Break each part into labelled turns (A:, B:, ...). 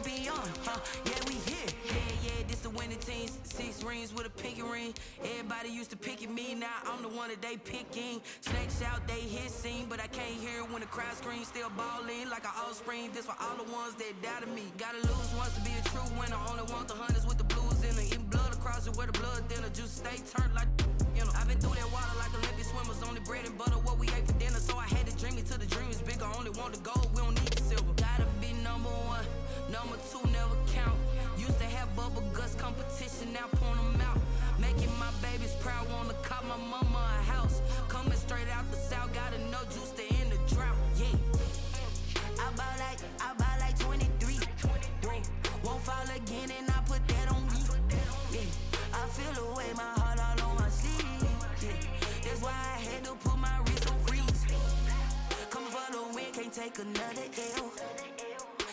A: champion, yeah, we here. Yeah, this the winning teams. 6 rings with a pinky ring. Everybody used to pick at me, now I'm the one that they picking. Snakes out, they hit scene, but I can't hear it when the crowd screams. Still ballin' like an offspring. This for all the ones that doubted me. Gotta lose once to be a true winner. Only want the hunters with the blues in it. Eating blood across it where the blood thinner. Juice stay turned like, you know. I've been through that water like Olympic swimmers. Only bread and butter, what we ate for dinner. So I had to dream it till the dream is bigger. Only want the gold, we don't need the silver. Gotta be number one, number two never count. Used to have bubble guts competition, now point them out. Making my babies proud, wanna cop my mama a house. Coming straight out the south, gotta know juice to end the drought. Yeah, I buy like 23. Won't fall again and I put that on me. Yeah, I feel the way, my heart all on my sleeve. Yeah, that's why I had to put my wrist on freeze. Coming for the win, can't take another L.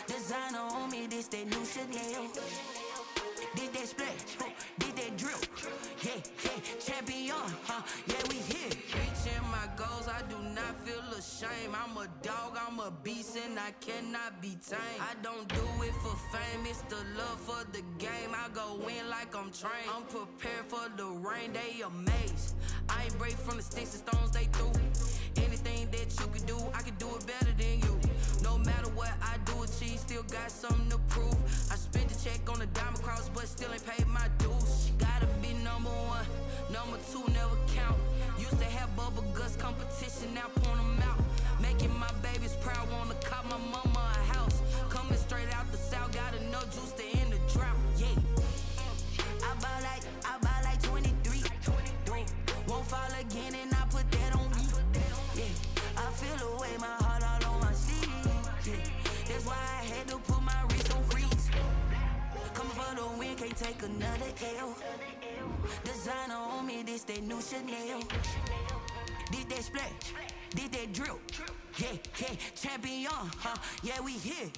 A: Designer on me, this that new Chanel. Did that splash, did that drill. Yeah, champion, yeah, we here. Reaching my goals, I do not feel ashamed. I'm a dog, I'm a beast, and I cannot be tamed. I don't do it for fame, it's the love for the game. I go in like I'm trained. I'm prepared for the rain, they amazed. I ain't break from the sticks and stones they threw. Anything that you can do, I can do it better than you. No matter what I do, achieve, still got something to prove. I spent the check on the diamond cross, but still ain't paid my dues. Gotta be number one, number two never count. Used to have bubble guts competition, now point them out. Making my babies proud, wanna cop my mama a house. Coming straight out the south, gotta know juice to end the drought. Yeah, I buy like 23. Won't fall again and I put that on me. Yeah, I feel the way, my heart all on my sleeve. Yeah, that's why I had to put my wrist on freeze. Coming for the win, can't take another L. Designer on me, this that new Chanel. Did that splash, did that drill. Yeah, champion, yeah, we here.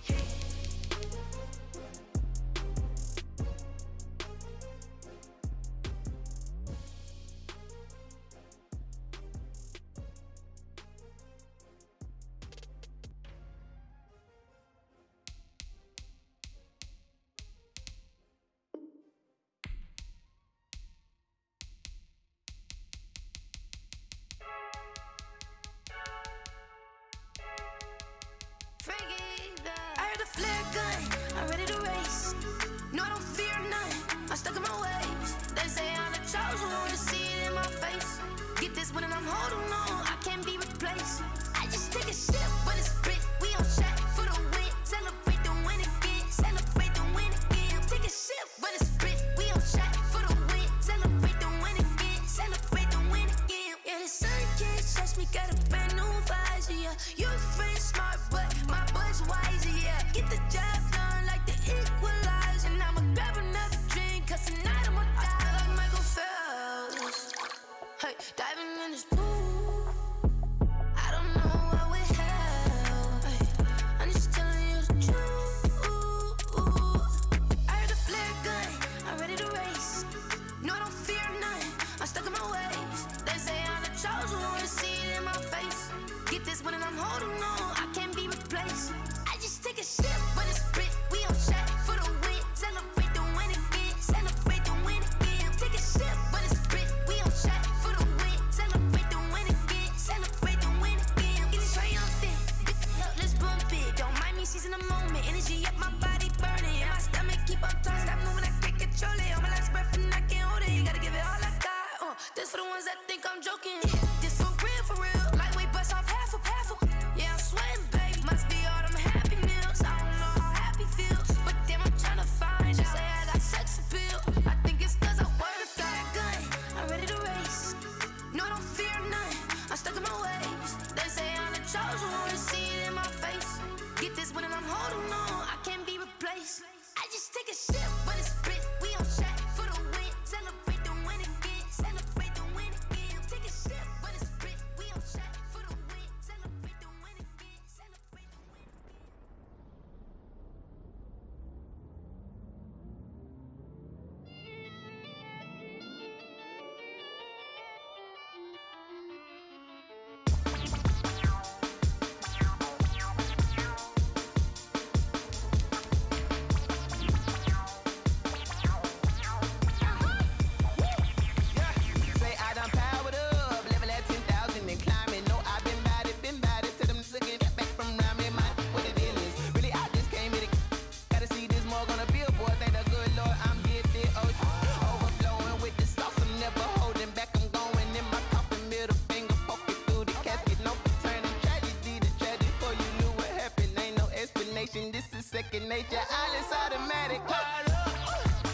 B: station. This is second nature. All is automatic. Caught up.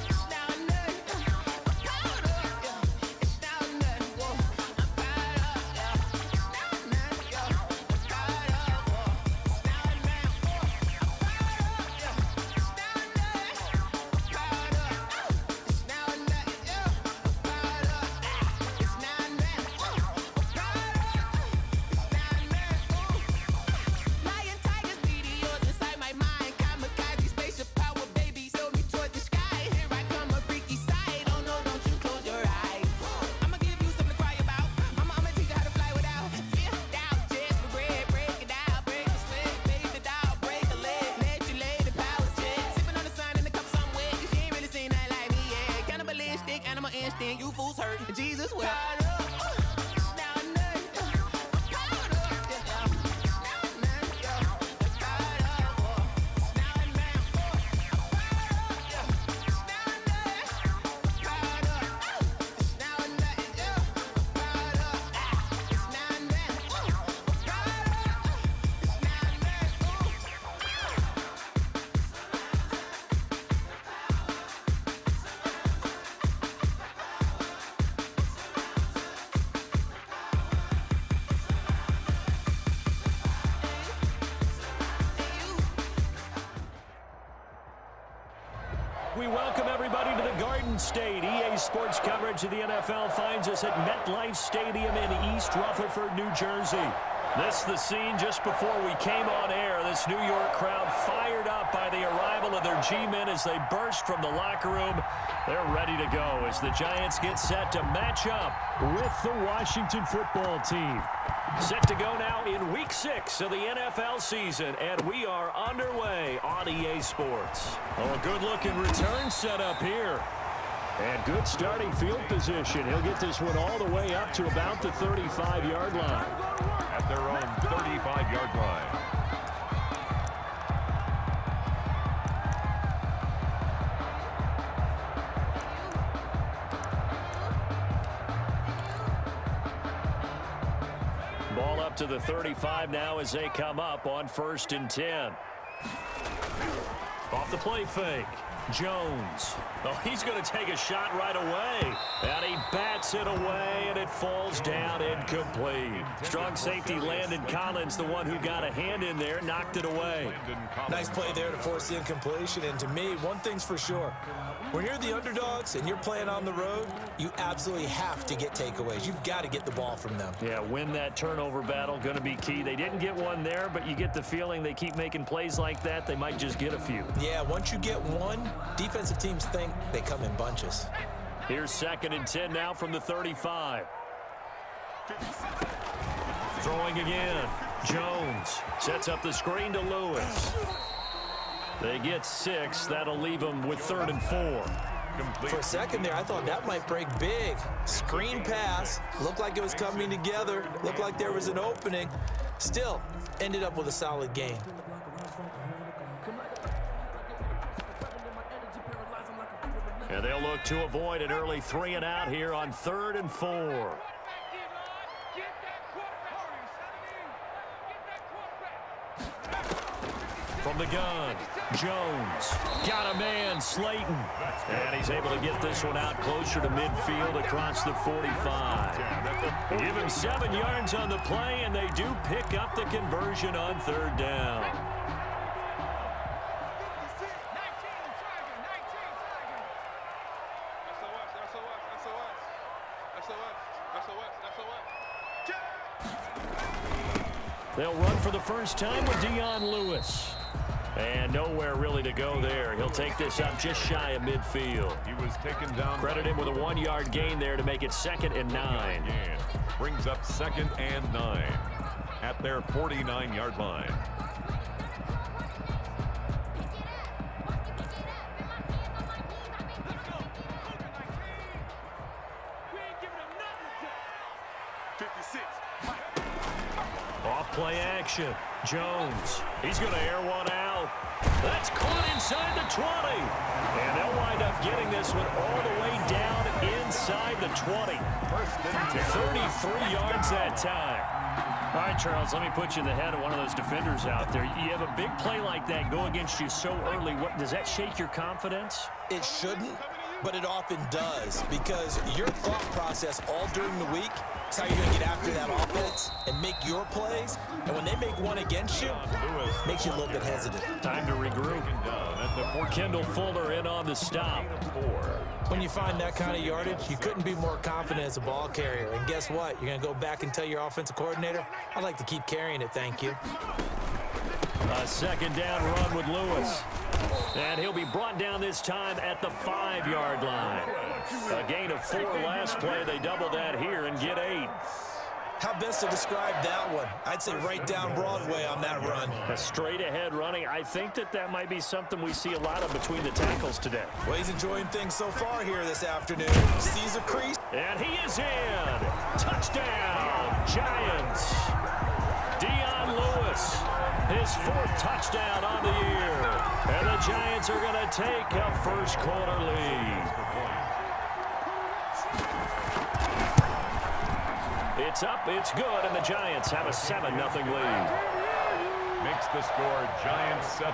B: It's now or nothing. I'm caught up. Yeah. It's now or nothing. Whoa. I'm caught up. Yeah. It's now or nothing. Yeah. I'm caught up. Whoa. It's now or nothing. Whoa. I'm caught up. Yeah. It's now or nothing. I'm caught up. It's now or nothing. Yeah. I'm caught up. It's now or nothing. Whoa. I'm caught up. It's now or nothing. Lion, tigers, meteors inside my mind. Kamikaze, spaceship power, baby, sail me toward the sky. Here I come, a freaky sight. Oh no, don't you close your eyes. I'ma give you something to cry about. I'ma teach you how to fly without fear, doubt, just regret. Break it out, break the sweat, baby, the doll, break a leg. Let you lay the power jet. Sipping on the sun in the cup somewhere. Cause you ain't really seen that like me, yeah. Cannibalistic, animal instinct, you fools hurt. Jesus will.
C: We welcome everybody to the Garden State. EA Sports coverage of the NFL finds us at MetLife Stadium in East Rutherford, New Jersey. This is the scene just before we came on air. This New York crowd fired up by the arrival of their G-men as they burst from the locker room. They're ready to go as the Giants get set to match up with the Washington football team. Set to go now in Week 6 of the NFL season, and we are underway on EA Sports. Oh, a good-looking return set up here. And good starting field position. He'll get this one all the way up to about the 35-yard line.
D: At their own 35-yard line.
C: Ball up to the 35 now as they come up on 1st and 10. Off the play fake. Jones. Oh, he's going to take a shot right away. And he bats it away, and it falls down incomplete. Strong safety Landon Collins, the one who got a hand in there, knocked it away.
E: Nice play there to force the incompletion. And to me, one thing's for sure. When you're the underdogs and you're playing on the road, you absolutely have to get takeaways. You've got to get the ball from them.
C: Yeah, win that turnover battle, going to be key. They didn't get one there, but you get the feeling they keep making plays like that, they might just get a few.
E: Yeah, once you get one, defensive teams think they come in bunches.
C: Here's 2nd and 10 now from the 35. Throwing again. Jones sets up the screen to Lewis. They get 6. That'll leave them with 3rd and 4.
E: For a second there, I thought that might break big. Screen pass. Looked like it was coming together. Looked like there was an opening. Still, ended up with a solid game.
C: And they'll look to avoid an early 3 and out here on 3rd and 4. From the gun, Jones got a man, Slayton. And he's able to get this one out closer to midfield across the 45. Give him 7 yards on the play, and they do pick up the conversion on 3rd down. They'll run for the first time with Dion Lewis. And nowhere really to go there. He'll take this up just shy of midfield.
D: He was taken down.
C: Credit him with a 1-yard gain there to make it 2nd and 9.
D: Brings up 2nd and 9 at their 49-yard line.
C: Off play action. Jones. He's going to air one out. That's caught inside the 20. And they'll wind up getting this one all the way down inside the 20. 33 yards that time. All right, Charles, let me put you in the head of one of those defenders out there. You have a big play like that go against you so early. What does that shake your confidence?
E: It shouldn't, but it often does, because your thought process all during the week is how you're going to get after that offense and make your plays. And when they make one against you, it makes you a little bit hesitant.
C: Time to regroup. Kendall Fuller in on the stop.
E: When you find that kind of yardage, you couldn't be more confident as a ball carrier. And guess what? You're going to go back and tell your offensive coordinator, I'd like to keep carrying it, thank you.
C: A second down run with Lewis. And he'll be brought down this time at the 5-yard line. A gain of 4 last play. They double that here and get 8.
E: How best to describe that one? I'd say right down Broadway on that run.
C: A straight-ahead running. I think that might be something we see a lot of between the tackles today.
E: Well, he's enjoying things so far here this afternoon. Sees a crease.
C: And he is in. Touchdown, Giants. Dion Lewis, his 4th touchdown on the year. And the Giants are going to take a first-quarter lead. It's up, it's good, and the Giants have a 7-0 lead.
D: Makes the score Giants 7,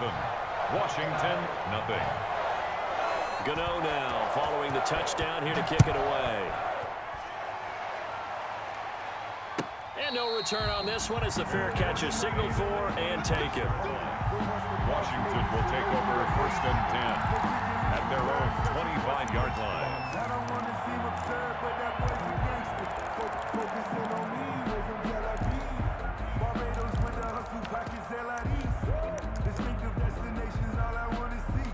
D: Washington nothing.
C: Gano now following the touchdown here to kick it away. And no return on this one as the fair catch is signaled for and taken.
D: Washington will take over 1st and 10 at their own 25-yard line.
F: I don't want to seem absurd, but that boy's a gangster. Focusing on me, way from Tel Aviv. Barbados with the hustle, pockets LIDs. Distinctive destinations, all I want to see.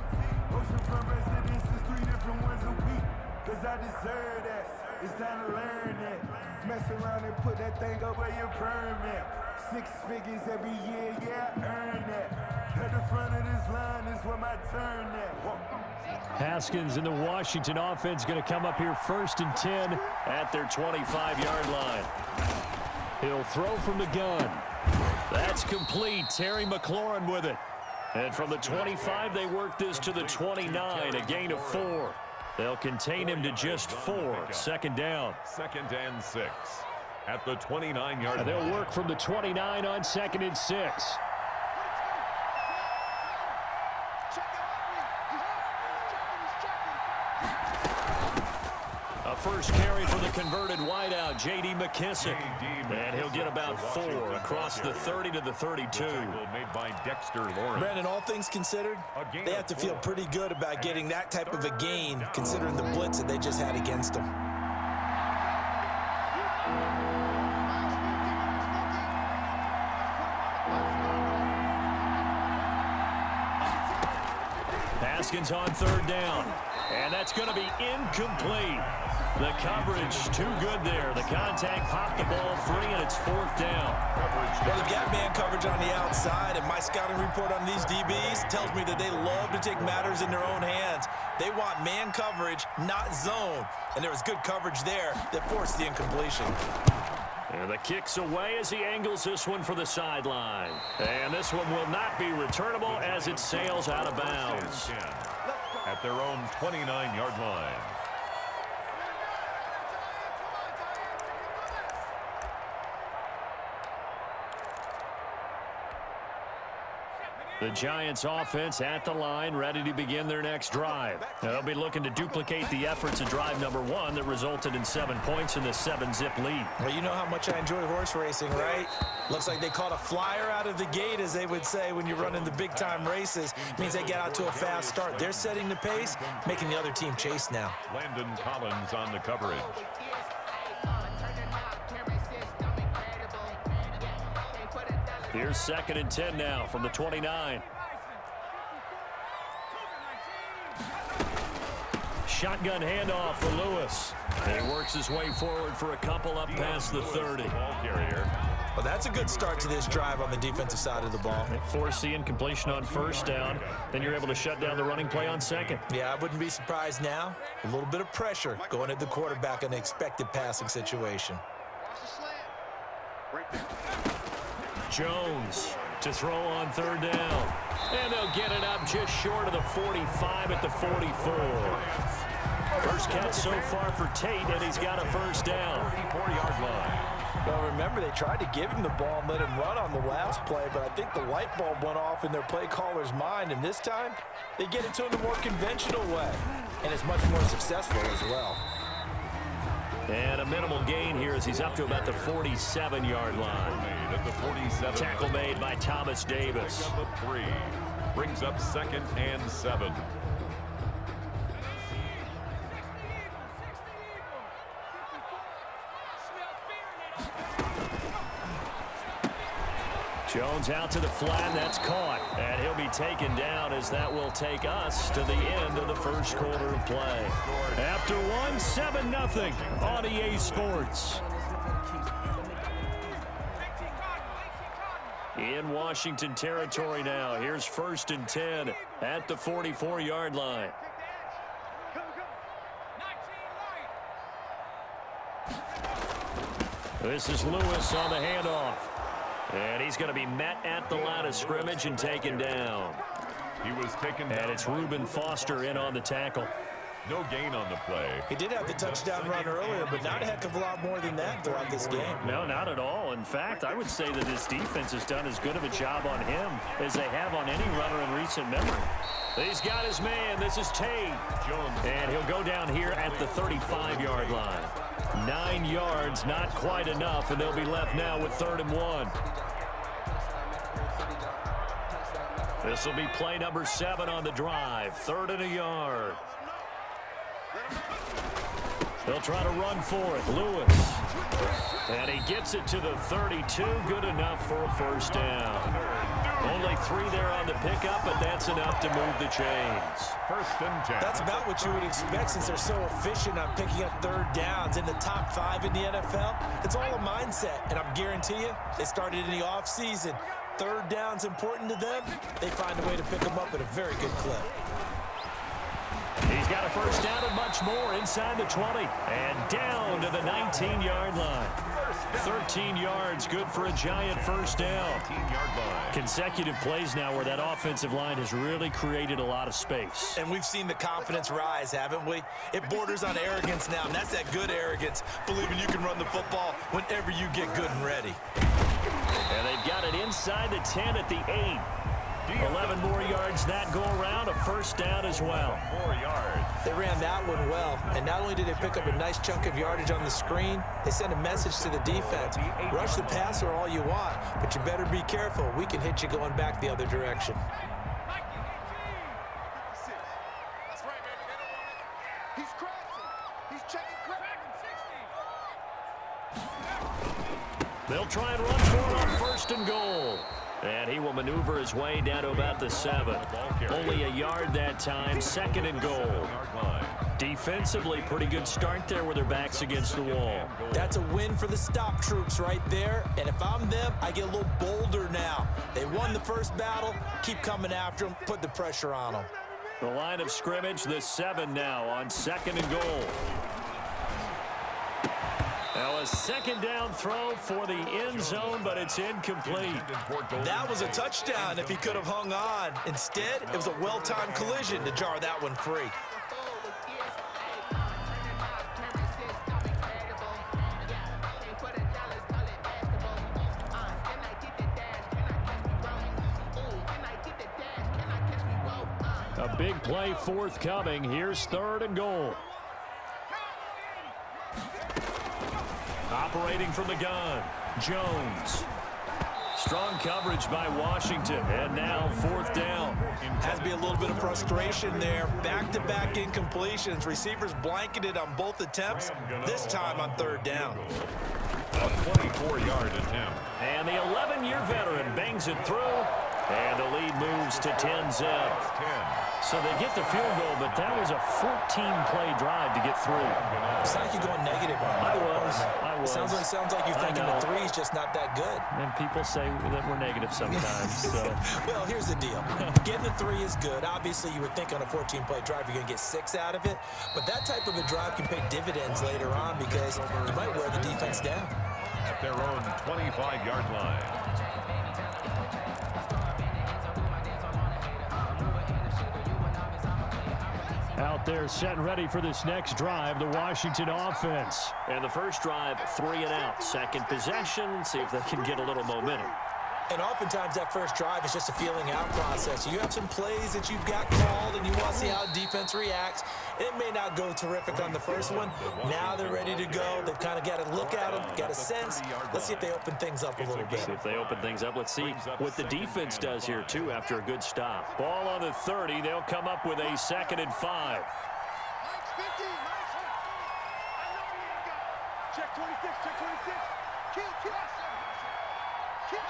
F: Oceanfront residences, 3 different ones a week. Cause I deserve that. It's time to learn that. Mess around and put that thing up where your permit. 6 figures every year, yeah, I earn that. At the front of this line is where my turn at.
C: Haskins and the Washington offense going to come up here 1st and 10 at their 25-yard line. He'll throw from the gun. That's complete. Terry McLaurin with it. And from the 25, they work this to the 29, a gain of 4. They'll contain him to just 4. Second down.
D: 2nd and 6 at the 29-yard line.
C: They'll work from the 29 on 2nd and 6. A first carry for the converted wideout, J.D. McKissick. And he'll get about 4 across the 30 to the 32.
D: Made by Dexter Lawrence.
E: Brandon, all things considered, they have to feel pretty good about getting that type of a gain, considering the blitz that they just had against them.
C: Haskins on 3rd down. And that's going to be incomplete. The coverage too good there. The contact popped the ball free, and it's 4th down.
E: Well, they've got man coverage on the outside, and my scouting report on these DBs tells me that they love to take matters in their own hands. They want man coverage, not zone. And there was good coverage there that forced the incompletion.
C: And the kick's away as he angles this one for the sideline. And this one will not be returnable as it sails out of bounds.
D: At their own 29-yard line.
C: The Giants offense at the line, ready to begin their next drive. They'll be looking to duplicate the efforts of drive number 1 that resulted in 7 points in the 7-zip lead.
E: Well, you know how much I enjoy horse racing, right? Looks like they caught a flyer out of the gate, as they would say when you're running the big-time races. It means they get out to a fast start. They're setting the pace, making the other team chase now.
D: Landon Collins on the coverage.
C: Here's 2nd and 10 now from the 29. Shotgun handoff for Lewis. And he works his way forward for a couple up past the 30.
D: Ball carrier.
E: Well, that's a good start to this drive on the defensive side of the ball.
C: Force the incompletion on 1st down. Then you're able to shut down the running play on 2nd.
E: Yeah, I wouldn't be surprised now. A little bit of pressure going at the quarterback in an expected passing situation.
C: Jones to throw on 3rd down. And they'll get it up just short of the 45 at the 44. First catch so far for Tate, and he's got a 1st down.
D: 34-yard line.
E: Well, remember, they tried to give him the ball and let him run on the last play, but I think the light bulb went off in their play caller's mind, and this time they get it to him the more conventional way, and it's much more successful as well.
C: And a minimal gain here as he's up to about the 47-yard line.
D: At the 47.
C: Tackle made by Thomas Davis.
D: On the 3. Brings up 2nd and 7.
C: Jones out to the flat, that's caught. And he'll be taken down as that will take us to the end of the first quarter of play. After one, 7-0 on EA Sports. In Washington territory now. Here's 1st and 10 at the 44-yard line. This is Lewis on the handoff. And he's going to be met at the line of scrimmage and taken down.
D: He was taken down.
C: And it's Reuben Foster in on the tackle.
D: No gain on the play.
E: He did have the touchdown run earlier, but not a heck of a lot more than that throughout this game.
C: No, not at all. In fact, I would say that this defense has done as good of a job on him as they have on any runner in recent memory. He's got his man. This is Tate.
D: Jones.
C: And he'll go down here at the 35-yard line. 9 yards, not quite enough, and they'll be left now with 3rd and 1. This will be play number 7 on the drive. 3rd and a yard. They'll try to run for it. Lewis. And he gets it to the 32. Good enough for a 1st down. Only 3 there on the pickup, but that's enough to move the chains.
D: 1st and 10.
E: That's about what you would expect since they're so efficient on picking up 3rd downs in the top 5 in the NFL. It's all a mindset, and I guarantee you, they started in the offseason. 3rd down's important to them. They find a way to pick them up at a very good clip.
C: He's got a 1st down and much more inside the 20. And down to the 19-yard line. 13 yards, good for a giant 1st down.
D: 18-yard line.
C: Consecutive plays now where that offensive line has really created a lot of space.
E: And we've seen the confidence rise, haven't we? It borders on arrogance now, and that's that good arrogance, believing you can run the football whenever you get good and ready.
C: And they've got it inside the 10 at the 8. 11 more yards that go around, a 1st down as well.
D: 4 yards.
E: They ran that one well, and not only did they pick up a nice chunk of yardage on the screen, they sent a message to the defense. Rush the passer all you want, but you better be careful. We can hit you going back the other direction.
F: That's right, baby. They don't want it. He's crashing. He's checking crack.
C: They'll try and run for it on 1st and goal. And he will maneuver his way down to about the 7. Only a yard that time, 2nd and goal. Defensively, pretty good start there with their backs against the wall.
E: That's a win for the stop troops right there. And if I'm them, I get a little bolder now. They won the 1st battle. Keep coming after them. Put the pressure on them.
C: The line of scrimmage, the 7 now on 2nd and goal. Now a 2nd down throw for the end zone, but it's incomplete.
E: That was a touchdown if he could have hung on. Instead, it was a well-timed collision to jar that one free.
C: A big play forthcoming. Here's 3rd and goal. Operating from the gun, Jones. Strong coverage by Washington, and now 4th down.
E: Has to be a little bit of frustration there. Back-to-back incompletions. Receivers blanketed on both attempts, this time on 3rd down.
D: A 24-yard attempt.
C: And the 11-year veteran bangs it through, and the lead moves to 10-zip.
D: 10.
C: So they get the field goal, but that was a 14-play drive to get through.
E: It's like you're going negative on me.
C: I was.
E: Sounds like you're thinking the 3's just not that good.
C: And people say that we're negative sometimes. So.
E: Well, here's the deal. Getting the 3 is good. Obviously, you would think on a 14-play drive you're going to get 6 out of it. But that type of a drive can pay dividends later on because you might wear the defense down.
D: At their own 25-yard line.
C: Out out there set and ready for this next drive, the Washington offense. And the first drive, 3 and out. Second possession, see if they can get a little momentum.
E: And oftentimes that first drive is just a feeling out process. You have some plays that you've got called and you want to see how defense reacts. It may not go terrific on the first one. Now they're ready to go. They've kind of got to look at them, got a sense. Let's see if they open things up a little bit.
C: See if they open things up. Let's see what the defense does here, too, after a good stop. Ball on the 30. They'll come up with a 2nd and 5.
F: Check 26, check 26. Kill.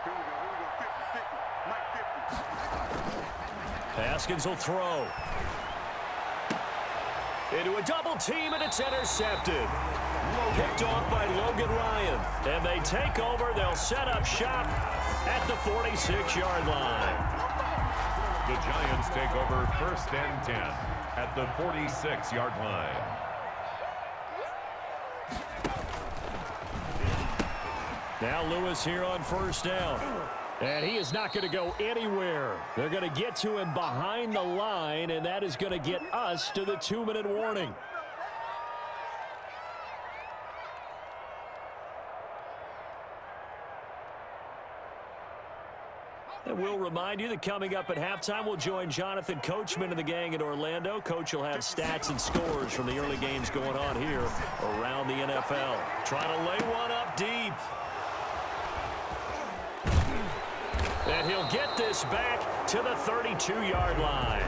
F: Here we go, 50, Mike 50.
C: Haskins will throw. Into a double team, and it's intercepted. Picked off by Logan Ryan. And they take over. They'll set up shop at the 46-yard line.
D: The Giants take over 1st and 10 at the 46-yard line.
C: Now Lewis here on 1st down. And he is not going to go anywhere. They're going to get to him behind the line, and that is going to get us to the 2-minute warning. And we'll remind you that coming up at halftime, we'll join Jonathan Coachman and the gang in Orlando. Coach will have stats and scores from the early games going on here around the NFL. Trying to lay one up deep. And he'll get this back to the 32-yard line.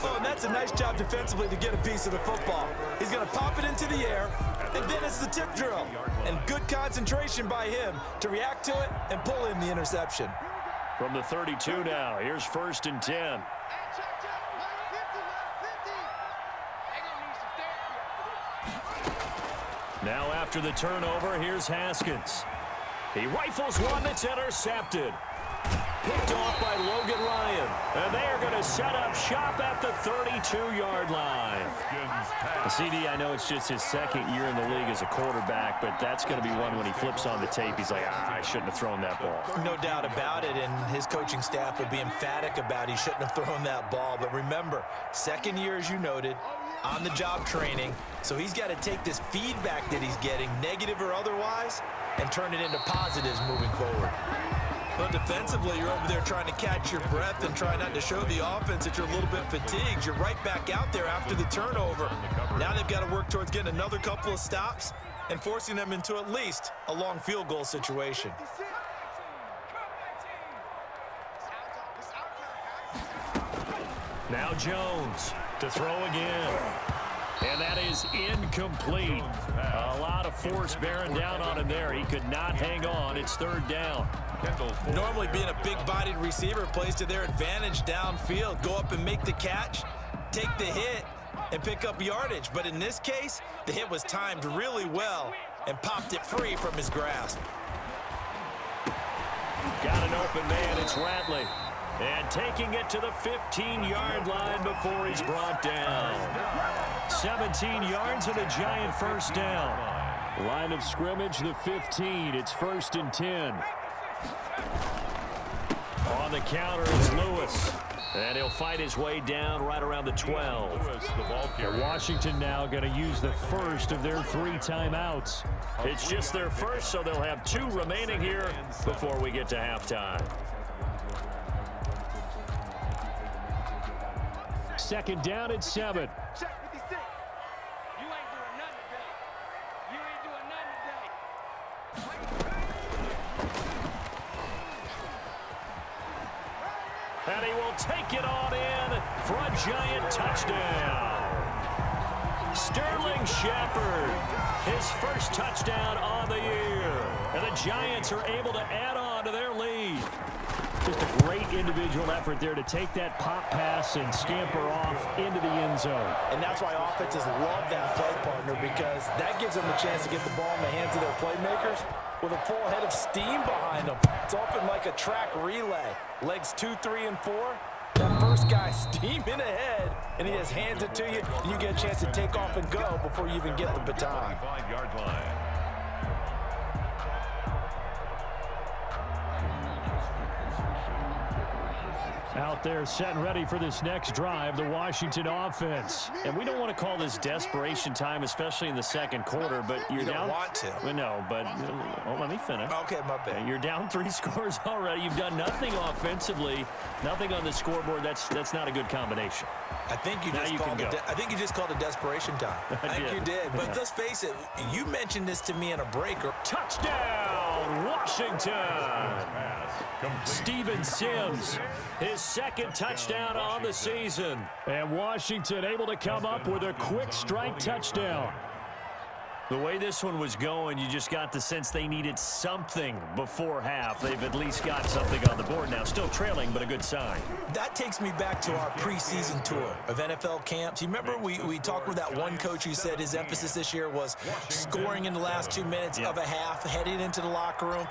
E: Oh, and that's a nice job defensively to get a piece of the football. He's going to pop it into the air, and then it's the tip drill. And good concentration by him to react to it and pull in the interception.
C: From the 32 now, here's 1st and 10. Now after the turnover, here's Haskins. He rifles one that's intercepted. Picked off by Logan Ryan. And they are going to set up shop at the 32-yard line. CD, I know it's just his 2nd year in the league as a quarterback, but that's going to be one when he flips on the tape. He's like, I shouldn't have thrown that ball.
E: No doubt about it, and his coaching staff will be emphatic about he shouldn't have thrown that ball. But remember, 2nd year, as you noted, on-the-job training. So he's got to take this feedback that he's getting, negative or otherwise, and turn it into positives moving forward. But defensively, you're over there trying to catch your breath and try not to show the offense that you're a little bit fatigued. You're right back out there after the turnover. Now they've got to work towards getting another couple of stops and forcing them into at least a long field goal situation.
C: Now Jones to throw again. And that is incomplete. A lot of force bearing down on him there. He could not hang on. It's 3rd down.
E: Normally being a big-bodied receiver plays to their advantage downfield. Go up and make the catch, take the hit, and pick up yardage. But in this case, the hit was timed really well and popped it free from his grasp.
C: Got an open man. It's Ratley. And taking it to the 15-yard line before he's brought down. 17 yards and a Giant 1st down. Line of scrimmage, the 15. It's 1st and 10. On the counter, it's Lewis. And he'll fight his way down right around the 12. Washington now going to use the first of their 3 timeouts. It's just their first, so they'll have 2 remaining here before we get to halftime. 2nd down at 7.
F: Check 56. You ain't doing nothing today. You ain't doing nothing today.
C: And he will take it on in for a Giant touchdown. Sterling Shepard, his first touchdown on the year. And the Giants are able to add on to their lead. Just a great individual effort there to take that pop pass and scamper off into the end zone.
E: And that's why offenses love that play partner, because that gives them a chance to get the ball in the hands of their playmakers with a full head of steam behind them. It's open like a track relay. Legs 2, 3, and 4. That first guy steaming ahead, and he just hands it to you, and you get a chance to take off and go before you even get the baton.
D: 5-yard line.
C: Out there set and ready for this next drive, the Washington offense. And we don't want to call this desperation time, especially in the second quarter, but you're down.
E: You don't want to.
C: Well, no, but let me finish.
E: Okay, my bad.
C: You're down 3 scores already. You've done nothing offensively, nothing on the scoreboard. That's not a good combination.
E: I think you just called it desperation time. I think you did. But let's face it, you mentioned this to me in a breaker.
C: Touchdown, Washington! Steven Sims, his second touchdown on the season. And Washington able to come up with a quick strike touchdown. The way this one was going, you just got the sense they needed something before half. They've at least got something on the board now. Still trailing, but a good sign.
E: That takes me back to our preseason tour of NFL camps. You remember we talked with that one coach who said his emphasis this year was scoring in the last 2 minutes of a half, heading into the locker room.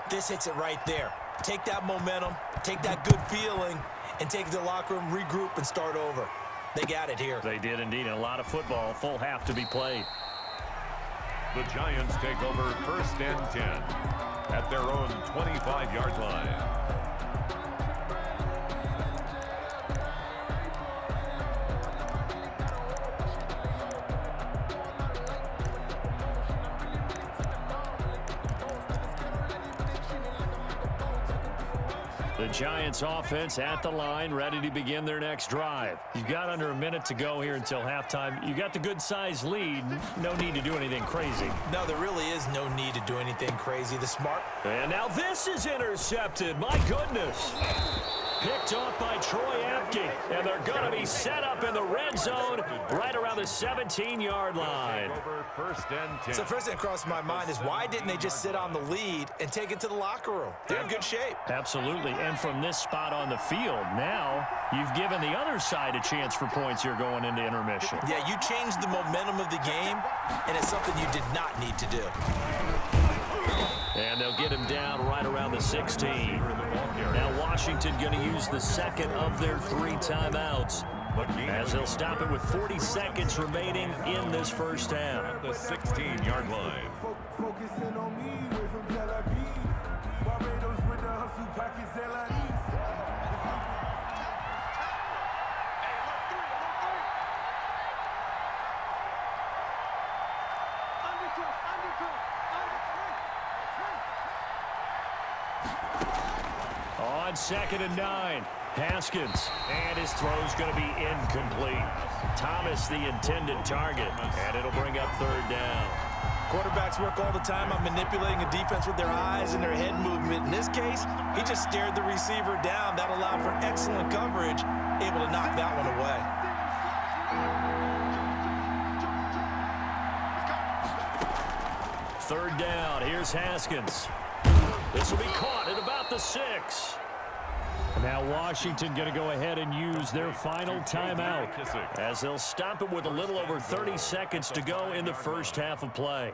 E: This hits it right there. Take that momentum, take that good feeling, and take it to the locker room, regroup, and start over. They got it here.
C: They did indeed. And a lot of football, full half to be played.
D: The Giants take over 1st and 10 at their own 25-yard line.
C: The Giants offense at the line, ready to begin their next drive. You've got under a minute to go here until halftime. You got the good-sized lead. No need to do anything crazy.
E: No, there really is no need to do anything crazy. The smart.
C: And now this is intercepted. My goodness. Picked off by Troy Apke. And they're going to be set up in the red zone right around the 17-yard line.
D: Over 1st and 10.
E: So first thing that crossed my mind is why didn't they just sit on the lead and take it to the locker room? They're in good shape.
C: Absolutely. And from this spot on the field, now you've given the other side a chance for points here going into intermission.
E: Yeah, you changed the momentum of the game, and it's something you did not need to do.
C: And they'll get him down right around the 16. Now Washington going to use the second of their 3 timeouts as they'll stop it with 40 seconds remaining in this first half.
D: At the 16-yard line.
F: Focusing on me, way from Tel Aviv. Barbados with the hustle package,
C: On 2nd and 9, Haskins, and his throw's going to be incomplete. Thomas, the intended target, and it'll bring up 3rd down.
E: Quarterbacks work all the time on manipulating a defense with their eyes and their head movement. In this case, he just stared the receiver down. That allowed for excellent coverage, able to knock that one away.
C: 3rd down, here's Haskins. This will be caught at about the 6. Now Washington going to go ahead and use their final timeout as they'll stop it with a little over 30 seconds to go in the first half of play.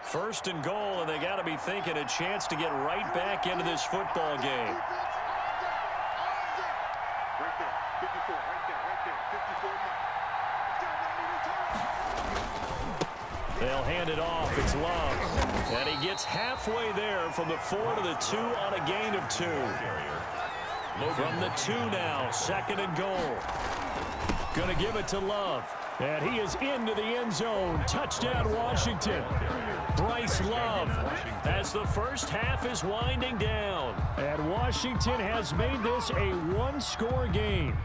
C: First and goal, and they got to be thinking a chance to get right back into this football game. They'll hand it off. It's Love. And he gets halfway there from the 4 to the 2 on a gain of 2. From the 2 now, 2nd and goal. Going to give it to Love. And he is into the end zone. Touchdown, Washington. Bryce Love as the first half is winding down. And Washington has made this a 1-score game.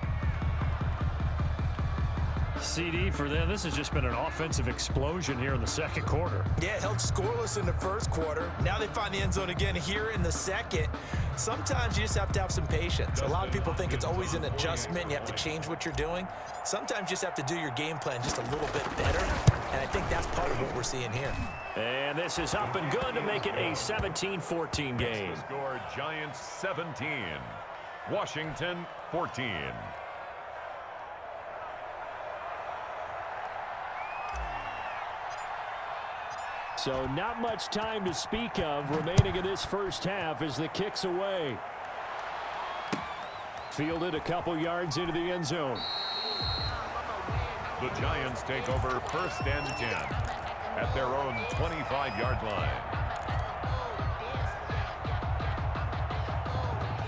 C: CD for them. This has just been an offensive explosion here in the second quarter.
E: Yeah, held scoreless in the first quarter. Now they find the end zone again here in the second. Sometimes you just have to have some patience. A lot of people think it's always an adjustment and you have to change what you're doing. Sometimes you just have to do your game plan just a little bit better, and I think that's part of what we're seeing here.
C: And this is up and good to make it a 17-14 game.
D: Score Giants 17, Washington 14.
C: So not much time to speak of remaining in this first half as the kick's away. Fielded a couple yards into the end zone.
D: The Giants take over 1st and 10 at their own 25-yard line.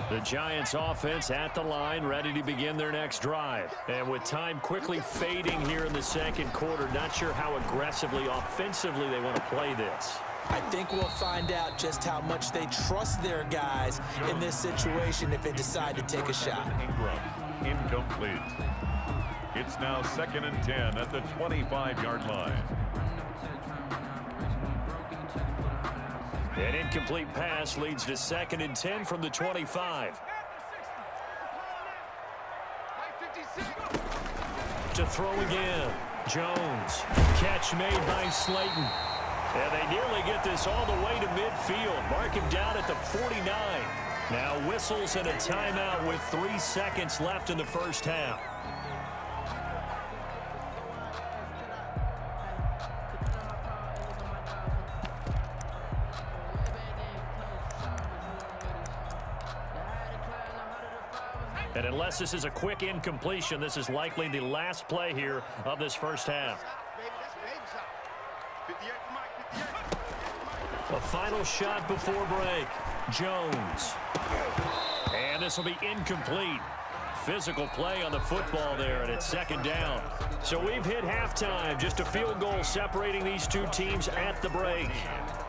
C: The Giants offense at the line, ready to begin their next drive. And with time quickly fading here in the second quarter, not sure how aggressively, offensively they want to play this.
E: I think we'll find out just how much they trust their guys in this situation if they decide to take a shot.
D: Ingram, incomplete. It's now 2nd and 10 at the 25-yard line.
C: An incomplete pass leads to 2nd and 10 from the 25. To throw again. Jones. Catch made by Slayton. And they nearly get this all the way to midfield. Mark him down at the 49. Now whistles and a timeout with 3 seconds left in the first half. And unless this is a quick incompletion, this is likely the last play here of this first half. A final shot before break. Jones. And this will be incomplete. Physical play on the football there, and it's 2nd down. So we've hit halftime. Just a field goal separating these two teams at the break.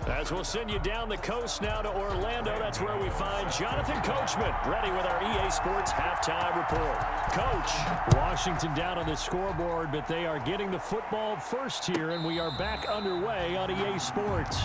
C: As we'll send you down the coast now to Orlando, that's where we find Jonathan Coachman, ready with our EA Sports halftime report. Coach. Washington down on the scoreboard, but they are getting the football first here, and we are back underway on EA Sports.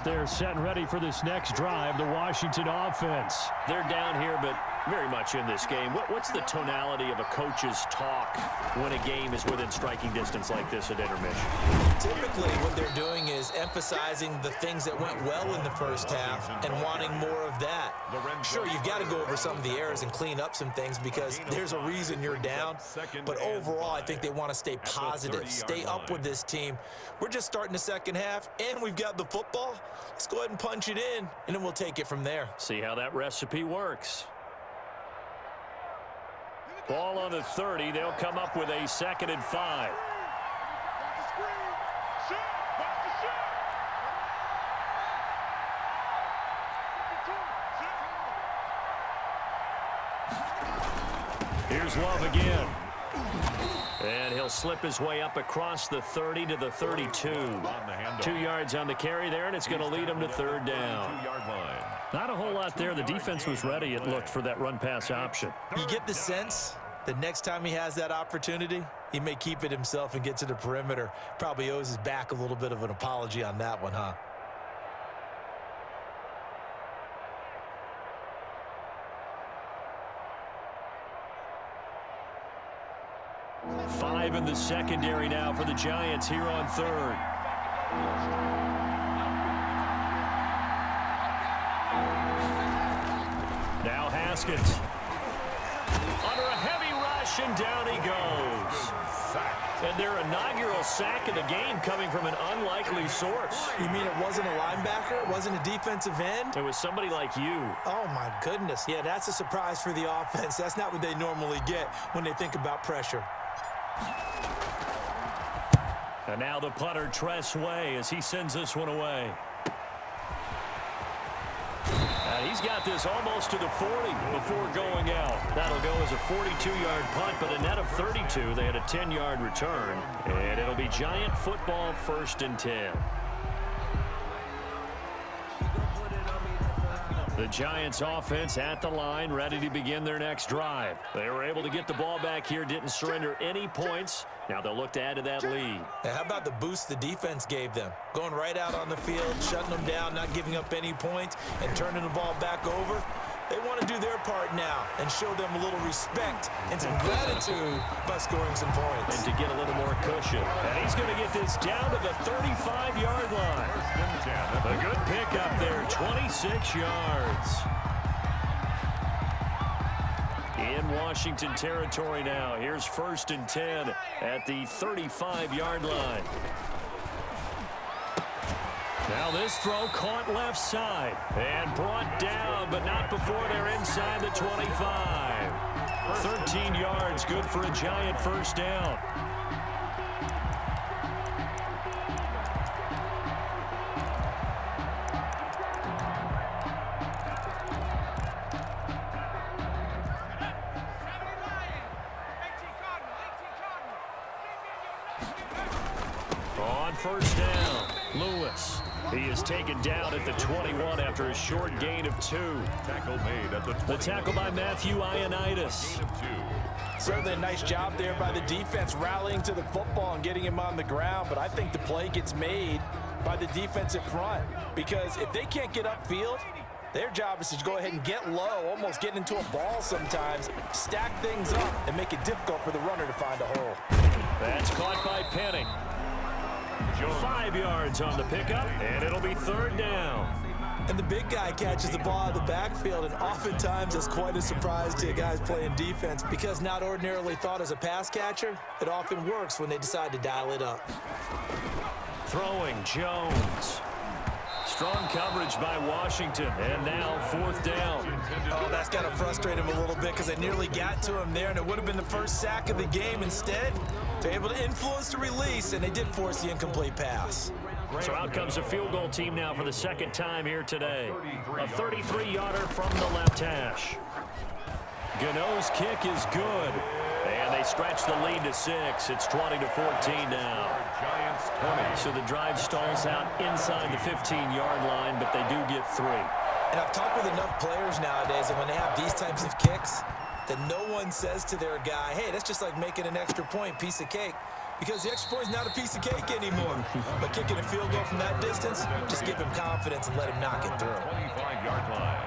C: They're set and ready for this next drive, the Washington offense. They're down here, but very much in this game. What's the tonality of a coach's talk when a game is within striking distance like this at intermission?
E: Typically, what they're doing is emphasizing the things that went well in the first half and wanting more of that. Sure, you've got to go over some of the errors and clean up some things because there's a reason you're down. But overall, I think they want to stay positive, stay up with this team. We're just starting the second half, and we've got the football. Let's go ahead and punch it in, and then we'll take it from there.
C: See how that recipe works. Ball on the 30. They'll come up with a 2nd and 5. Here's Love again. And he'll slip his way up across the 30 to the 32. 2 yards on the carry there, and it's going to lead him to 3rd down. Not a whole lot there. The defense was ready, it looked, for that run-pass option.
E: You get the sense that next time he has that opportunity, he may keep it himself and get to the perimeter. Probably owes his back a little bit of an apology on that one, huh?
C: Five in the secondary now for the Giants here on 3rd. Now Haskins. Under a heavy rush, and down he goes. And their inaugural sack of the game coming from an unlikely source.
E: You mean it wasn't a linebacker? It wasn't a defensive end?
C: It was somebody like you.
E: Oh, my goodness. Yeah, that's a surprise for the offense. That's not what they normally get when they think about pressure.
C: And now the punter, Tress Way, as he sends this one away. And he's got this almost to the 40 before going out. That'll go as a 42-yard punt, but a net of 32. They had a 10-yard return. And it'll be Giant football, 1st and 10. The Giants offense at the line, ready to begin their next drive. They were able to get the ball back here, didn't surrender any points. Now they'll look to add to that lead.
E: Now, how about the boost the defense gave them? Going right out on the field, shutting them down, not giving up any points, and turning the ball back over. They want to do their part now and show them a little respect and some gratitude by scoring some points.
C: And to get a little more cushion. And he's going to get this down to the 35-yard line. A good pickup there, 26 yards. In Washington territory now. Here's 1st and 10 at the 35-yard line. Now this throw caught left side and brought down, but not before they're inside the 25. 13 yards, good for a giant first down. On 1st down, Lewis. He is taken down at the 21 after a short gain of 2.
D: Tackle made at the 20.
C: The tackle by Matthew Ioannidis.
E: Certainly a nice job there by the defense rallying to the football and getting him on the ground, but I think the play gets made by the defensive front because if they can't get upfield, their job is to go ahead and get low, almost get into a ball sometimes, stack things up, and make it difficult for the runner to find a hole.
C: That's caught by Penning. 5 yards on the pickup, and it'll be 3rd down.
E: And the big guy catches the ball out of the backfield, and oftentimes it's quite a surprise to guys playing defense because not ordinarily thought as a pass catcher, it often works when they decide to dial it up.
C: Throwing Jones. Strong coverage by Washington, and now 4th down.
E: Oh, that's got to frustrate him a little bit because they nearly got to him there, and it would have been the first sack of the game. Instead, they're able to influence the release, and they did force the incomplete pass.
C: So out comes a field goal team now for the 2nd time here today. A 33-yarder from the left hash. Gano's kick is good. And they stretch the lead to 6. It's 20-14 now.
D: Giants 20.
C: So the drive stalls out inside the 15-yard line, but they do get 3.
E: And I've talked with enough players nowadays, and when they have these types of kicks, that no one says to their guy, hey, that's just like making an extra point, piece of cake. Because the extra point is not a piece of cake anymore. But kicking a field goal from that distance, just give him confidence and let him knock it through.
D: 25-yard line.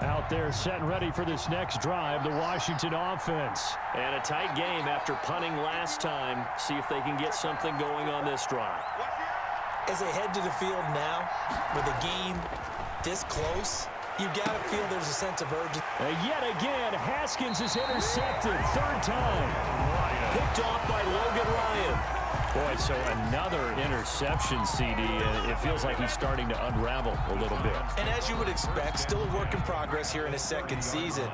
C: Out there set and ready for this next drive, the Washington offense. And a tight game after punting last time. See if they can get something going on this drive.
E: As they head to the field now, with a game this close, you got to feel there's a sense of urgency.
C: Yet again, Haskins is intercepted. 3rd time. Picked off by Logan Ryan. Boy, so another interception, CD. It feels like he's starting to unravel a little bit.
E: And as you would expect, still a work in progress here in his 2nd season.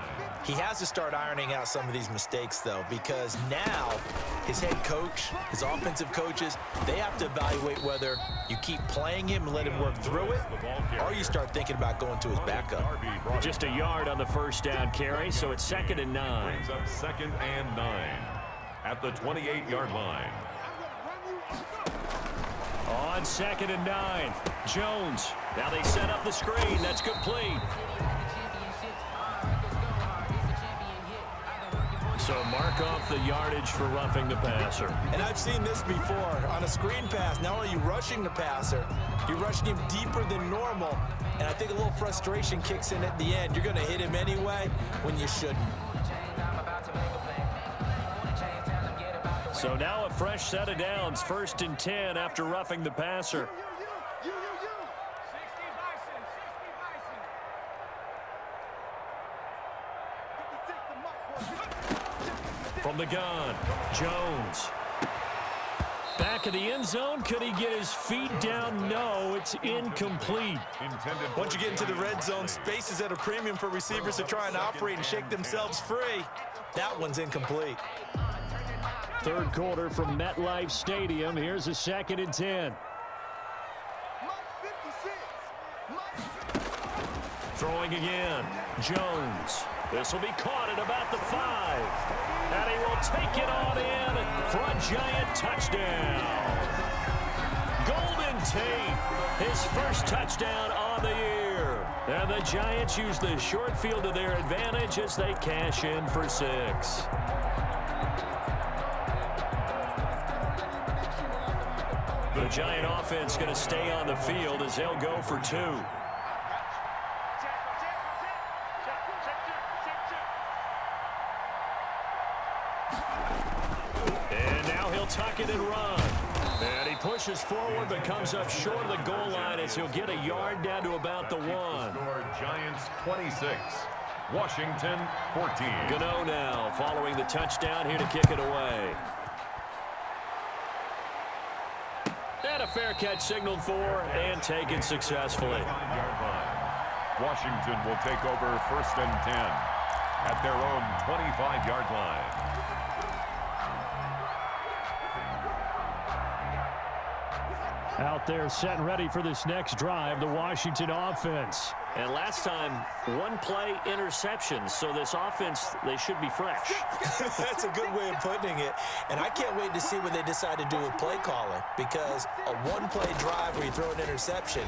E: He has to start ironing out some of these mistakes, though, because now his head coach, his offensive coaches, they have to evaluate whether you keep playing him and let him work through it, or you start thinking about going to his backup.
C: Just a yard on the 1st down carry, so it's 2nd and 9.
D: Brings up 2nd and 9 at the 28-yard line.
C: On 2nd and 9, Jones. Now they set up the screen. That's complete. So mark off the yardage for roughing the passer.
E: And I've seen this before. On a screen pass, not only are you rushing the passer, you're rushing him deeper than normal. And I think a little frustration kicks in at the end. You're going to hit him anyway when you shouldn't.
C: So now a fresh set of downs, 1st and 10 after roughing the passer. From the gun, Jones. Back of the end zone. Could he get his feet down? No, it's incomplete.
E: Once you get into the red zone, space is at a premium for receivers to try and operate and shake themselves free. That one's incomplete.
C: 3rd quarter from MetLife Stadium. Here's a 2nd and 10. Throwing again. Jones. This will be caught at about the 5. And he will take it on in for a giant touchdown. Golden Tate, his first touchdown on the year. And the Giants use the short field to their advantage as they cash in for 6. The Giant offense going to stay on the field as they'll go for 2. And now he'll tuck it and run. And he pushes forward but comes up short of the goal line as he'll get a yard down to about the 1.
D: Giants 26, Washington 14.
C: Gano now following the touchdown here to kick it away. And a fair catch signaled for and taken successfully.
D: Washington will take over 1st and 10 at their own 25-yard line.
C: Out there set and ready for this next drive, the Washington offense. And last time, 1-play interception, so this offense, they should be fresh.
E: That's a good way of putting it. And I can't wait to see what they decide to do with play calling, because a 1-play drive where you throw an interception,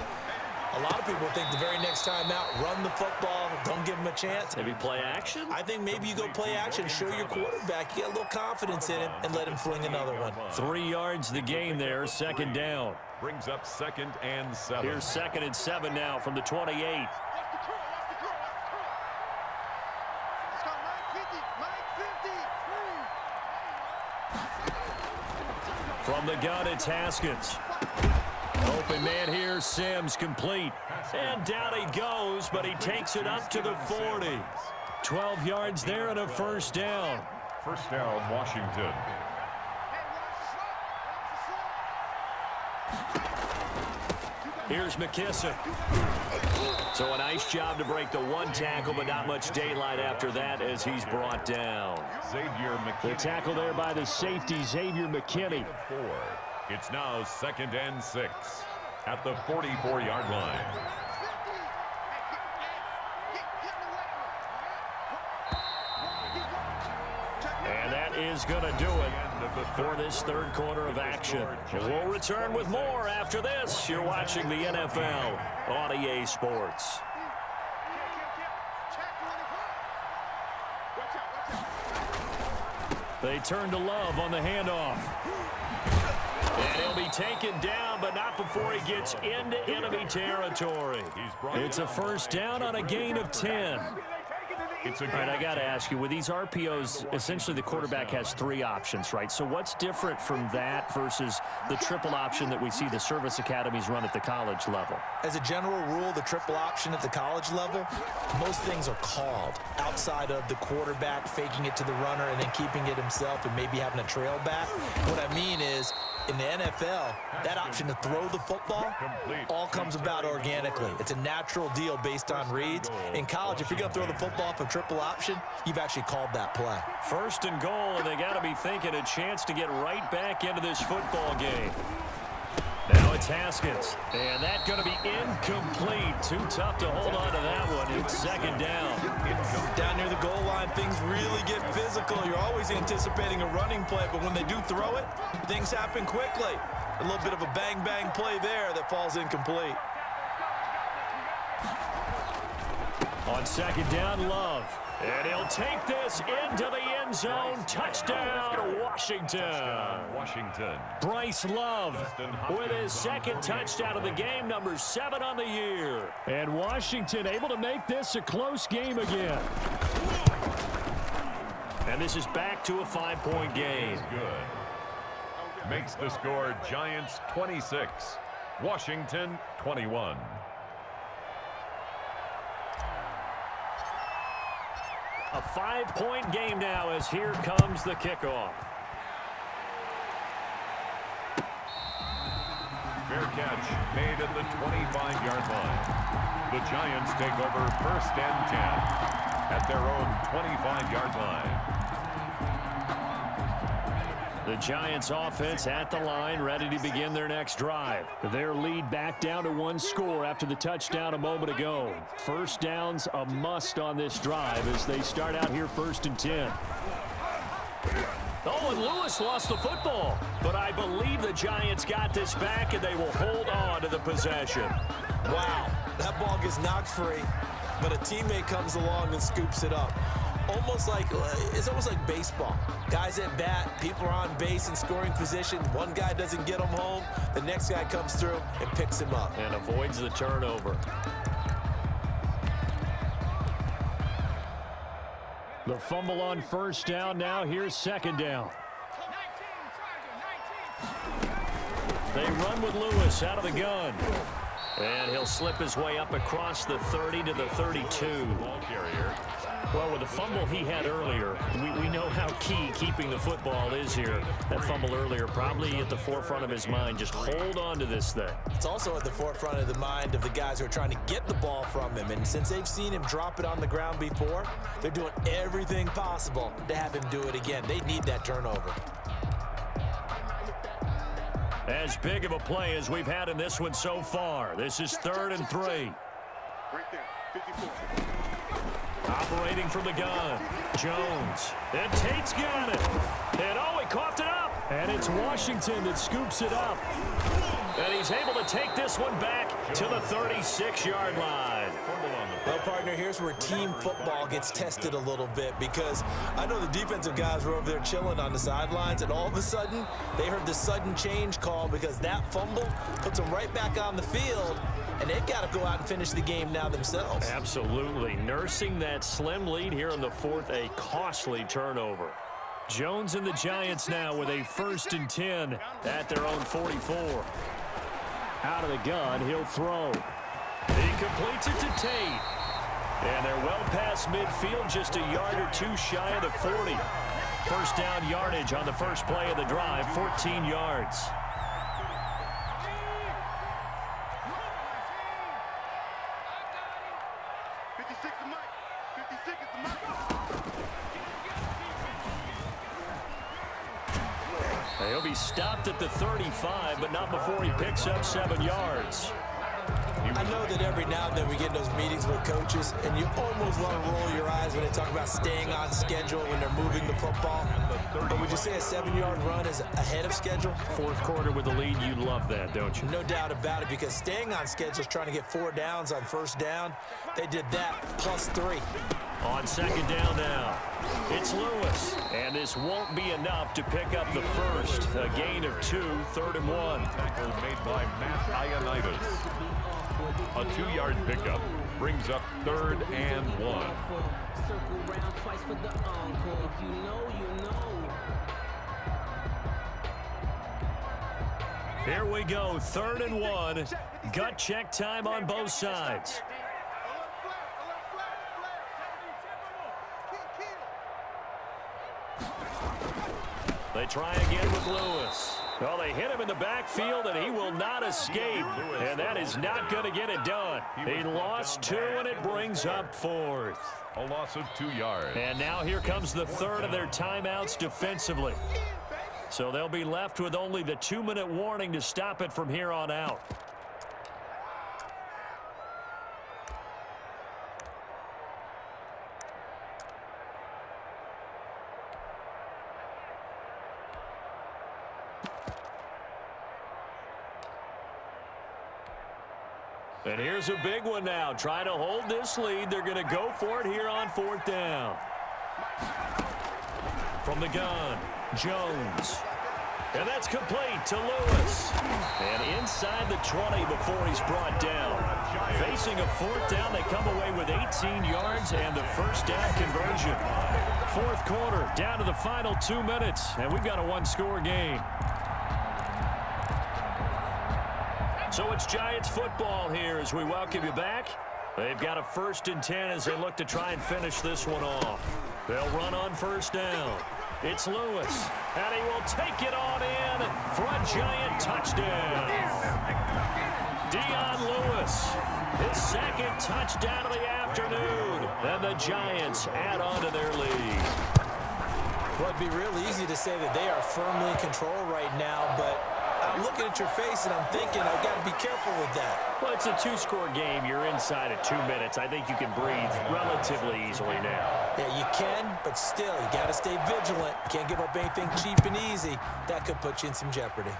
E: a lot of people think the very next time out, run the football, don't give them a chance.
C: Maybe play action?
E: I think maybe you go play action, show your quarterback, you get a little confidence in him, and let him fling another one.
C: 3 yards the game there, 2nd down.
D: Brings up 2nd and 7.
C: Here's 2nd and 7 now from the 28. From the gun, it's Haskins. Open man here, Sims complete. And down he goes, but he takes it up to the 40. 12 yards there and a 1st down.
D: 1st down, Washington.
C: Here's McKissick. So a nice job to break the 1 tackle, but not much daylight after that as he's brought down.
D: Xavier McKinney.
C: The tackle there by the safety, Xavier McKinney.
D: 4. It's now 2nd and 6 at the 44-yard line.
C: And that is going to do it for this 3rd quarter of action. We'll return with more after this. You're watching the NFL on EA Sports. They turn to Love on the handoff. And he'll be taken down, but not before he gets into enemy territory. It's a 1st down on a gain of 10. All right, I got to ask you, with these RPOs, essentially the quarterback has 3 options, right? So what's different from that versus the triple option that we see the service academies run at the college level?
E: As a general rule, the triple option at the college level, most things are called outside of the quarterback faking it to the runner and then keeping it himself and maybe having a trail back. What I mean is, in the NFL, that option to throw the football all comes about organically. It's a natural deal based on reads. In college, if you're going to throw the football for triple option, you've actually called that play.
C: 1st and goal, and they got to be thinking a chance to get right back into this football game. Now it's Haskins, and that's going to be incomplete. Too tough to hold on to that one. It's 2nd down.
E: Down near the goal line, things really get physical. You're always anticipating a running play, but when they do throw it, things happen quickly. A little bit of a bang-bang play there that falls incomplete.
C: On 2nd down, Love. And he'll take this into the end zone. Touchdown, Washington. Bryce Love with his 2nd touchdown of the game, number 7 on the year. And Washington able to make this a close game again. And this is back to a 5-point game.
D: Good. Makes the score Giants 26, Washington 21.
C: A 5-point game now as here comes the kickoff.
D: Fair catch made at the 25-yard line. The Giants take over 1st and 10 at their own 25-yard line.
C: The Giants offense at the line, ready to begin their next drive. Their lead back down to 1 score after the touchdown a moment ago. 1st downs a must on this drive as they start out here 1st and 10. Oh, and Lewis lost the football. But I believe the Giants got this back, and they will hold on to the possession.
E: Wow, that ball gets knocked free, but a teammate comes along and scoops it up. It's almost like baseball. Guys at bat, people are on base in scoring position. One guy doesn't get him home. The next guy comes through and picks him up.
C: And avoids the turnover. The fumble on first down. Now here's second down. They run with Lewis out of the gun. And he'll slip his way up across the 30 to the 32.
D: Ball carrier.
C: Well, with the fumble he had earlier, we know how key keeping the football is here. That fumble earlier probably at the forefront of his mind. Just hold on to this thing.
E: It's also at the forefront of the mind of the guys who are trying to get the ball from him. And since they've seen him drop it on the ground before, they're doing everything possible to have him do it again. They need that turnover.
C: As big of a play as we've had in this one so far. This is 3rd and 3.
F: Right there, 54.
C: Operating from the gun, Jones. And Tate's got it. And oh, he coughed it up. And it's Washington that scoops it up. And he's able to take this one back to the 36-yard line.
E: Well, partner, here's where team football gets tested a little bit, because I know the defensive guys were over there chilling on the sidelines, and all of a sudden, they heard the sudden change call because that fumble puts them right back on the field, and they've got to go out and finish the game now themselves.
C: Absolutely. Nursing that slim lead here in the 4th, a costly turnover. Jones and the Giants now with a 1st and 10 at their own 44. Out of the gun, he'll throw. He completes it to Tate. And they're well past midfield, just a yard or two shy of the 40. First down yardage on the first play of the drive, 14 yards. He'll be stopped at the 35, but not before he picks up 7 yards.
E: I know that every now and then we get in those meetings with coaches, and you almost want to roll your eyes when they talk about staying on schedule when they're moving the football. But would you say a 7-yard run is ahead of schedule?
C: 4th quarter with the lead, you love that, don't you?
E: No doubt about it, because staying on schedule is trying to get 4 downs on first down. They did that plus 3.
C: On second down now, it's Lewis. And this won't be enough to pick up the first. A gain of 2, 3rd and 1.
D: Tackle made by Matt Ioannidis. A 2-yard pickup brings up 3rd and 1.
C: Here we go, 3rd and 1. Gut check time on both sides. They try again with Lewis. Well, they hit him in the backfield, and he will not escape. And that is not going to get it done. He lost 2, and it brings up 4th.
D: A loss of 2 yards.
C: And now here comes the 3rd of their timeouts defensively. So they'll be left with only the 2-minute warning to stop it from here on out. And here's a big one now. Trying to hold this lead. They're going to go for it here on 4th down. From the gun, Jones. And that's complete to Lewis. And inside the 20 before he's brought down. Facing a 4th down, they come away with 18 yards and the first down conversion. 4th quarter, down to the final 2 minutes. And we've got a 1-score game. So it's Giants football here as we welcome you back. They've got a 1st and 10 as they look to try and finish this one off. They'll run on first down. It's Lewis, and he will take it on in for a Giant touchdown. Dion Lewis, his 2nd touchdown of the afternoon, and the Giants add on to their lead.
E: Well, it'd be real easy to say that they are firmly in control right now, but I Now, I'm looking at your face, and I'm thinking I've got to be careful with that.
C: Well, it's a two-score game. You're inside of 2 minutes. I think you can breathe relatively easily now.
E: Yeah, you can, but still, you got to stay vigilant. Can't give up anything cheap and easy. That could put you in some jeopardy.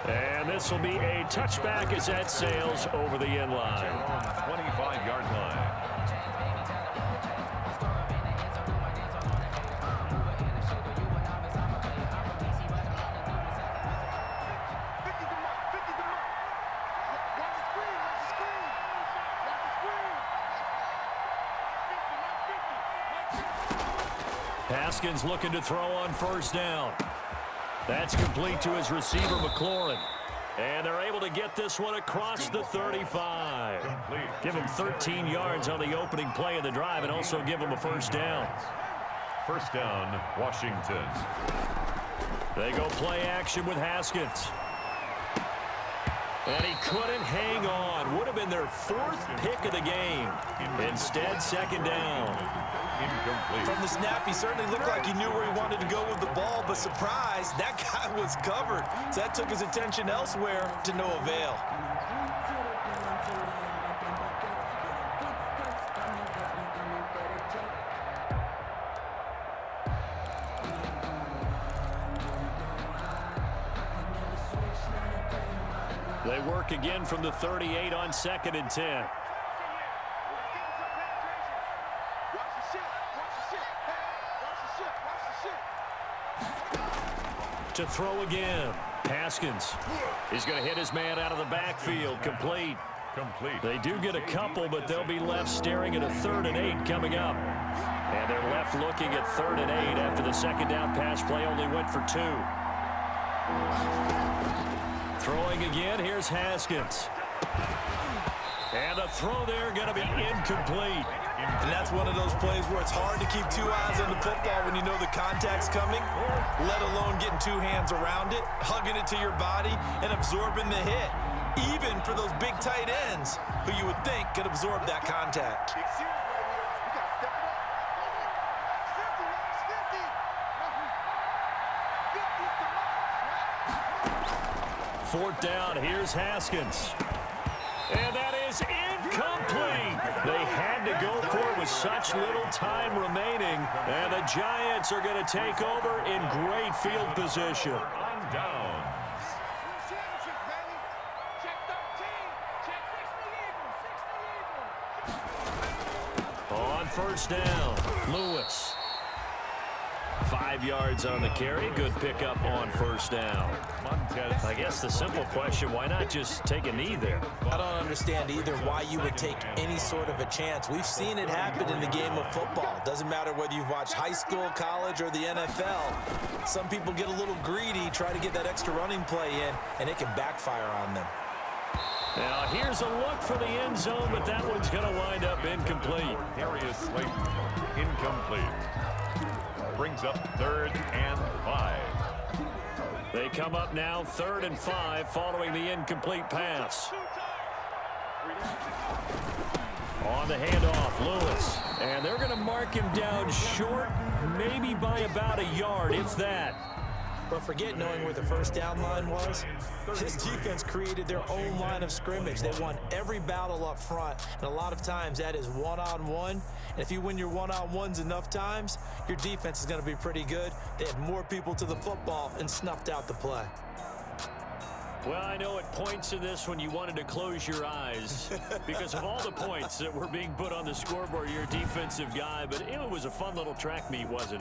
C: And this will be a touchback as that sails over the end line.
D: 25-yard line.
C: Haskins looking to throw on first down. That's complete to his receiver, McLaurin. And they're able to get this one across the 35. Give him 13 yards on the opening play of the drive and also give him a first down.
D: First down, Washington.
C: They go play action with Haskins. And he couldn't hang on. Would have been their 4th pick of the game. Instead, second down.
D: Incomplete.
E: From the snap, he certainly looked like he knew where he wanted to go with the ball, but surprise, that guy was covered. So that took his attention elsewhere to no avail.
C: They work again from the 38 on 2nd and 10. To throw again. Haskins is going to hit his man out of the backfield. Complete. They do get a couple, but they'll be left staring at a 3rd and 8 coming up. And they're left looking at 3rd and 8 after the second down pass play only went for 2. Throwing again, here's Haskins. And the throw there going to be incomplete.
E: And that's one of those plays where it's hard to keep 2 eyes on the football when you know the contact's coming, let alone getting 2 hands around it, hugging it to your body, and absorbing the hit, even for those big tight ends who you would think could absorb that contact.
C: Fourth down, here's Haskins. And that is incomplete. They had to go for it with such little time remaining. And the Giants are going to take over in great field position.
D: On down.
C: On first down, Lewis. 5 yards on the carry. Good pickup on first down. I guess the simple question, why not just take a knee there?
E: I don't understand either why you would take any sort of a chance. We've seen it happen in the game of football. Doesn't matter whether you've watched high school, college, or the NFL. Some people get a little greedy, try to get that extra running play in, and it can backfire on them.
C: Now here's a look for the end zone, but that one's going to wind up incomplete.
D: Darius Slayton, incomplete. Brings up 3rd and 5.
C: They come up now 3rd and 5 following the incomplete pass. On the handoff, Lewis. And they're going to mark him down short, maybe by about a yard, if that.
E: But forget knowing where the first down line was. This defense created their own line of scrimmage. They won every battle up front, and a lot of times that is one-on-one. And if you win your one-on-ones enough times, your defense is going to be pretty good. They had more people to the football and snuffed out the play.
C: Well, I know at points in this when you wanted to close your eyes because of all the points that were being put on the scoreboard, you're a defensive guy, but it was a fun little track meet, wasn't it?